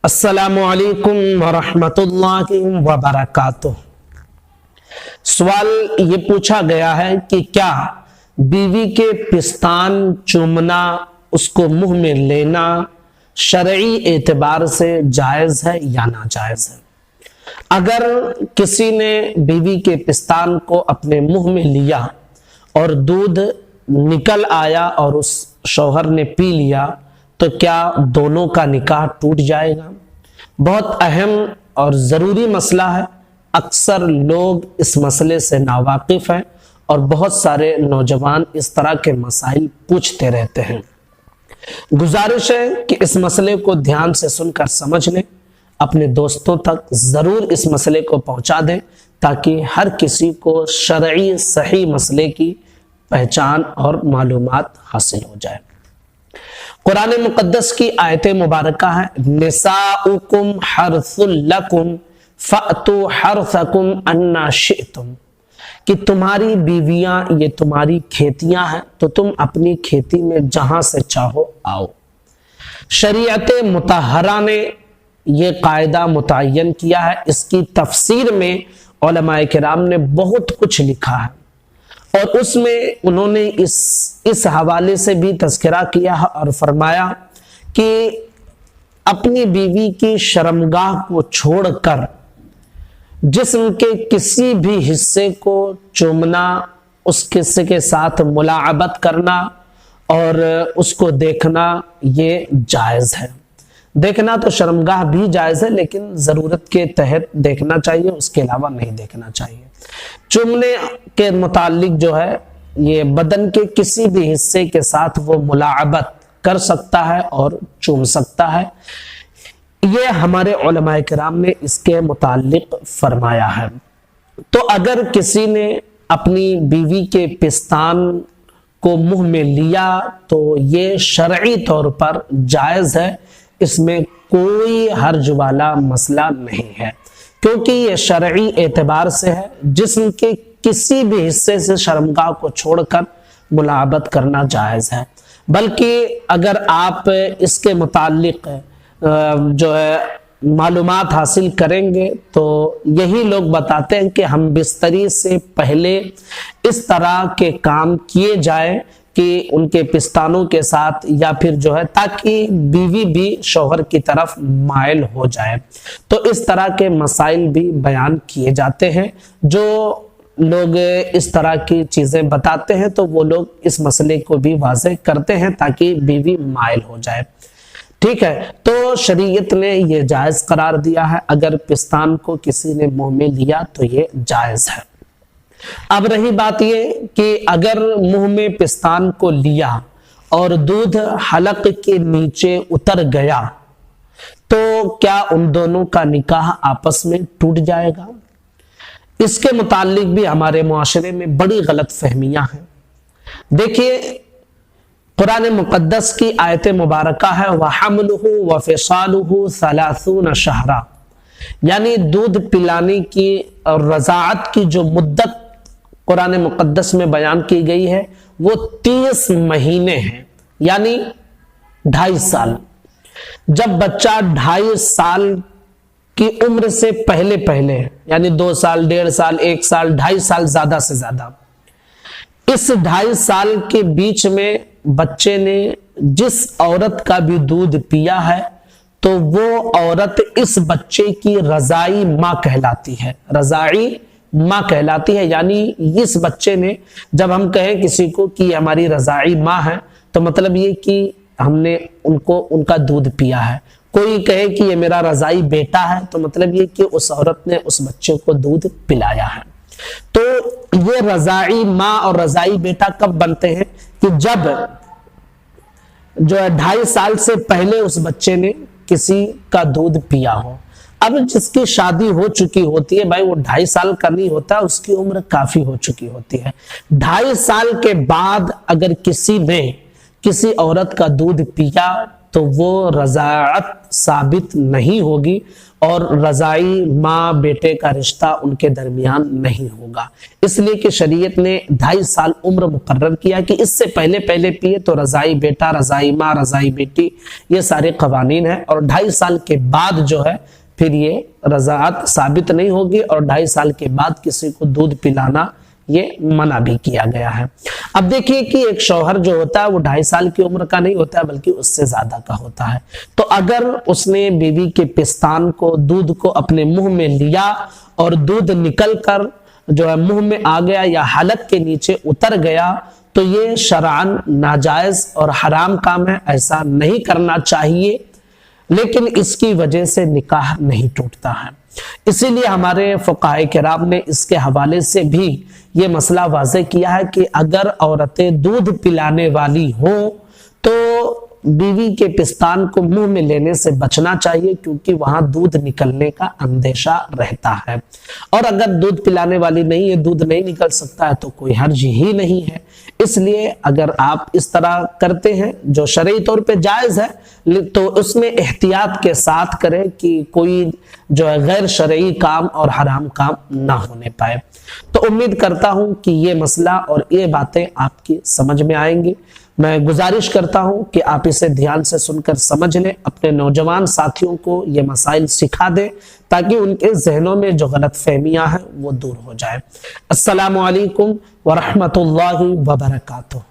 अस्सलामु अलैकुम वरहमतुल्लाहि वबरकातुह। सवाल ये पूछा गया है कि क्या बीवी के पिस्तान चूमना, उसको मुंह में लेना शरई एतबार से जायज है या नाजायज है। अगर किसी ने बीवी के पिस्तान को अपने मुंह में लिया और दूध निकल आया और उस शौहर ने पी लिया तो क्या दोनों का निकाह टूट जाएगा। बहुत अहम और ज़रूरी मसला है। अक्सर लोग इस मसले से नावाकिफ हैं और बहुत सारे नौजवान इस तरह के मसाइल पूछते रहते हैं। गुजारिश है कि इस मसले को ध्यान से सुनकर समझ लें, अपने दोस्तों तक ज़रूर इस मसले को पहुंचा दें ताकि हर किसी को शरई सही मसले की पहचान और मालूमात हासिल हो जाए। कुरान मुकद्दस की आयत मुबारका है, निसाउकुम हर्सुल लकुम फअतु हर्सकुम अन्ना शिअतुम, कि तुम्हारी बीवियां ये तुम्हारी खेतियां हैं तो तुम अपनी खेती में जहां से चाहो आओ। शरीयत मुतहरा ने ये कायदा मुतय्यन किया है। इसकी तफसीर में उलमाए किराम ने बहुत कुछ लिखा है और उसमें उन्होंने इस हवाले से भी तज़किरा किया है और फरमाया कि अपनी बीवी की शर्मगाह को छोड़कर जिस्म के किसी भी हिस्से को चूमना, उस हिस्से के साथ मुलाअबत करना और उसको देखना ये जायज़ है। देखना तो शर्मगाह भी जायज़ है, लेकिन ज़रूरत के तहत देखना चाहिए, उसके अलावा नहीं देखना चाहिए। चूमने के मुतालिक जो है ये बदन के किसी भी हिस्से के साथ वो मुलाअबत कर सकता है और चूम सकता है। ये हमारे उलमाए किराम ने इसके मुतालिक फरमाया है। तो अगर किसी ने अपनी बीवी के पिस्तान को मुंह में लिया तो ये शरई तौर पर जायज़ है, इसमें कोई हर्ज वाला मसला नहीं है, क्योंकि ये शरई एतबार से है। जिस्म के किसी भी हिस्से से शर्मगाह को छोड़कर मुलाअबत करना जायज़ है। बल्कि अगर आप इसके मुतालिक जो है मालूमात हासिल करेंगे तो यही लोग बताते हैं कि हम बिस्तरी से पहले इस तरह के काम किए जाए कि उनके पिस्तानों के साथ, या फिर जो है ताकि बीवी भी शौहर की तरफ माइल हो जाए। तो इस तरह के मसाइल भी बयान किए जाते हैं। जो लोग इस तरह की चीज़ें बताते हैं तो वो लोग इस मसले को भी वाज़ेह करते हैं ताकि बीवी माइल हो जाए। ठीक है, तो शरीयत ने ये जायज़ करार दिया है। अगर पिस्तान को किसी ने मुंह में लिया तो ये जायज़ है। अब रही बात ये कि अगर मुंह में पिस्तान को लिया और दूध हलक के नीचे उतर गया तो क्या उन दोनों का निकाह आपस में टूट जाएगा। इसके मुतालिक भी हमारे मुआशरे में बड़ी गलत फहमियां हैं। देखिए, कुरान मुकद्दस की आयत मुबारका है, वहमलुहु व फिसालुहु सलासून शहरा, यानी दूध पिलाने की और रज़ाअत की जो मुद्दत कुरान मुकद्दस में बयान की गई है वो 30 महीने हैं, यानी 2.5 साल। जब बच्चा 2.5 साल की उम्र से पहले यानी 2 साल, 1.5 साल, 1 साल, 2.5 साल ज्यादा से ज्यादा, इस 2.5 साल के बीच में बच्चे ने जिस औरत का भी दूध पिया है तो वो औरत इस बच्चे की रज़ाई माँ कहलाती है। रज़ाई माँ कहलाती है, यानी इस बच्चे ने, जब हम कहें किसी को कि हमारी रज़ाई माँ है तो मतलब ये कि हमने उनका दूध पिया है। कोई कहे कि ये मेरा रज़ाई बेटा है तो मतलब ये कि उस औरत ने उस बच्चे को दूध पिलाया है। तो ये रज़ाई माँ और रज़ाई बेटा कब बनते हैं कि जब जो है 2.5 साल से पहले उस बच्चे ने किसी का दूध पिया हो। अब जिसकी शादी हो चुकी होती है भाई, वो 2.5 साल का नहीं होता, उसकी उम्र काफी हो चुकी होती है। 2.5 साल के बाद अगर किसी ने किसी औरत का दूध पिया تو وہ रज़ाअत साबित नहीं होगी और रज़ाई माँ बेटे का रिश्ता उनके दरमियान नहीं होगा। इसलिए कि शरीयत ने 2.5 साल उम्र मुकर्रर किया कि इससे पहले पहले पिए तो रज़ाई बेटा, रज़ाई माँ, रज़ाई बेटी, ये सारे कवानीन हैं। और 2.5 साल के बाद जो है फिर ये रज़ाअत साबित नहीं होगी और 2.5 साल के बाद किसी को दूध पिलाना ये मना भी किया गया है। अब देखिए कि एक शौहर जो होता है वो 2.5 साल की उम्र का नहीं होता है बल्कि उससे ज्यादा का होता है। तो अगर उसने बीवी के पिस्तान को, दूध को अपने मुंह में लिया और दूध निकल कर जो है मुंह में आ गया या हलक के नीचे उतर गया तो ये शरअन नाजायज और हराम काम है, ऐसा नहीं करना चाहिए, लेकिन इसकी वजह से निकाह नहीं टूटता है। इसीलिए हमारे फुक़ाहे किराम ने इसके हवाले से भी ये मसला वाज़े किया है कि अगर औरतें दूध पिलाने वाली हो तो बीवी के पिस्तान को मुंह में लेने से बचना चाहिए, क्योंकि वहां दूध निकलने का अंदेशा रहता है। और अगर दूध पिलाने वाली नहीं है, दूध नहीं निकल सकता है तो कोई हर्ज ही नहीं है। इसलिए अगर आप इस तरह करते हैं जो शरई तौर पे जायज है, तो उसमें एहतियात के साथ करें कि कोई जो है गैर शरई काम और हराम काम ना होने पाए। तो उम्मीद करता हूं कि ये मसला और ये बातें आपकी समझ में आएंगी। मैं गुजारिश करता हूं कि आप इसे ध्यान से सुनकर समझ लें, अपने नौजवान साथियों को ये मसाइल सिखा दें ताकि उनके जहनों में जो गलत फहमियां हैं वो दूर हो जाए। अस्सलामु अलैकुम व रहमतुल्लाहि व बरकातुहू।